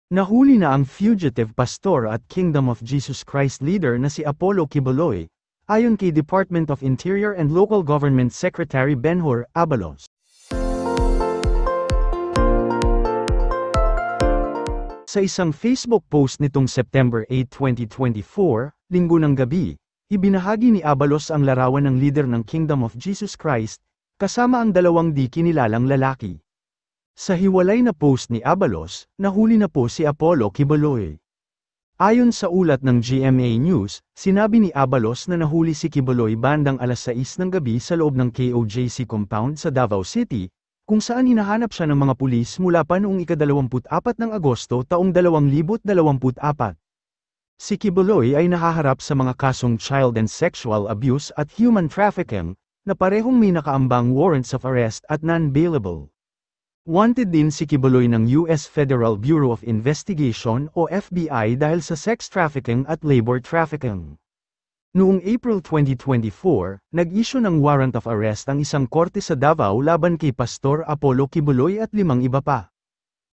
Nahuli na ang fugitive pastor at Kingdom of Jesus Christ leader na si Apollo Quiboloy, ayon kay Department of Interior and Local Government Secretary Benhur Abalos. Sa isang Facebook post nitong September 8, 2024, linggo ng gabi, ibinahagi ni Abalos ang larawan ng leader ng Kingdom of Jesus Christ, kasama ang dalawang di kinilalang lalaki. Sa hiwalay na post ni Abalos, nahuli na po si Apollo Quiboloy. Ayon sa ulat ng GMA News, sinabi ni Abalos na nahuli si Quiboloy bandang alas 6 ng gabi sa loob ng KOJC compound sa Davao City, kung saan hinahanap siya ng mga pulis mula pa noong ika-24 ng Agosto taong 2024. Si Quiboloy ay nahaharap sa mga kasong child and sexual abuse at human trafficking, na parehong may nakaambang warrants of arrest at non-bailable. Wanted din si Quiboloy ng US Federal Bureau of Investigation o FBI dahil sa sex trafficking at labor trafficking. Noong April 2024, nag-issue ng warrant of arrest ang isang korte sa Davao laban kay Pastor Apollo Quiboloy at 5 iba pa.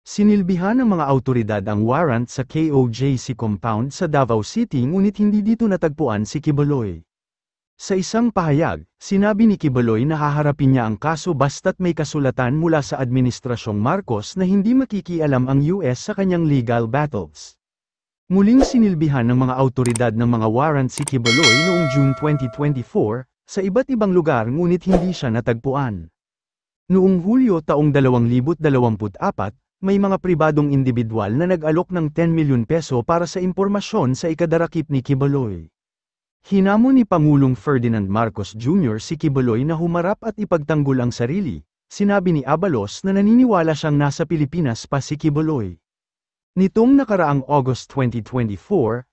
Sinilbihan ng mga awtoridad ang warrant sa KOJC compound sa Davao City ngunit hindi dito natagpuan si Quiboloy. Sa isang pahayag, sinabi ni Quiboloy na haharapin niya ang kaso basta't may kasulatan mula sa Administrasyong Marcos na hindi makikialam ang US sa kanyang legal battles. Muling sinilbihan ng mga awtoridad ng mga warrant si Quiboloy noong June 2024, sa iba't ibang lugar ngunit hindi siya natagpuan. Noong Hulyo taong 2024, may mga pribadong individual na nag-alok ng 10 milyon peso para sa impormasyon sa ikadarakip ni Quiboloy. Hinamon ni Pangulong Ferdinand Marcos Jr. si Quiboloy na humarap at ipagtanggol ang sarili. Sinabi ni Abalos na naniniwala siyang nasa Pilipinas pa si Quiboloy. Nitong nakaraang August 2024,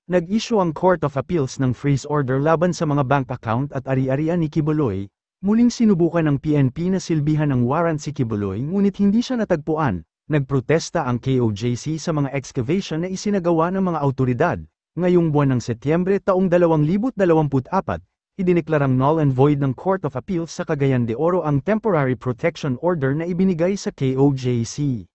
nag-issue ang Court of Appeals ng freeze order laban sa mga bank account at ari-arian ni Quiboloy. Muling sinubukan ng PNP na silbihan ng warrant si Quiboloy ngunit hindi siya natagpuan. Nagprotesta ang KOJC sa mga excavation na isinagawa ng mga awtoridad. Ngayong buwan ng Setyembre taong 2024, idineklarang null and void ng Court of Appeals sa Cagayan de Oro ang Temporary Protection Order na ibinigay sa KOJC.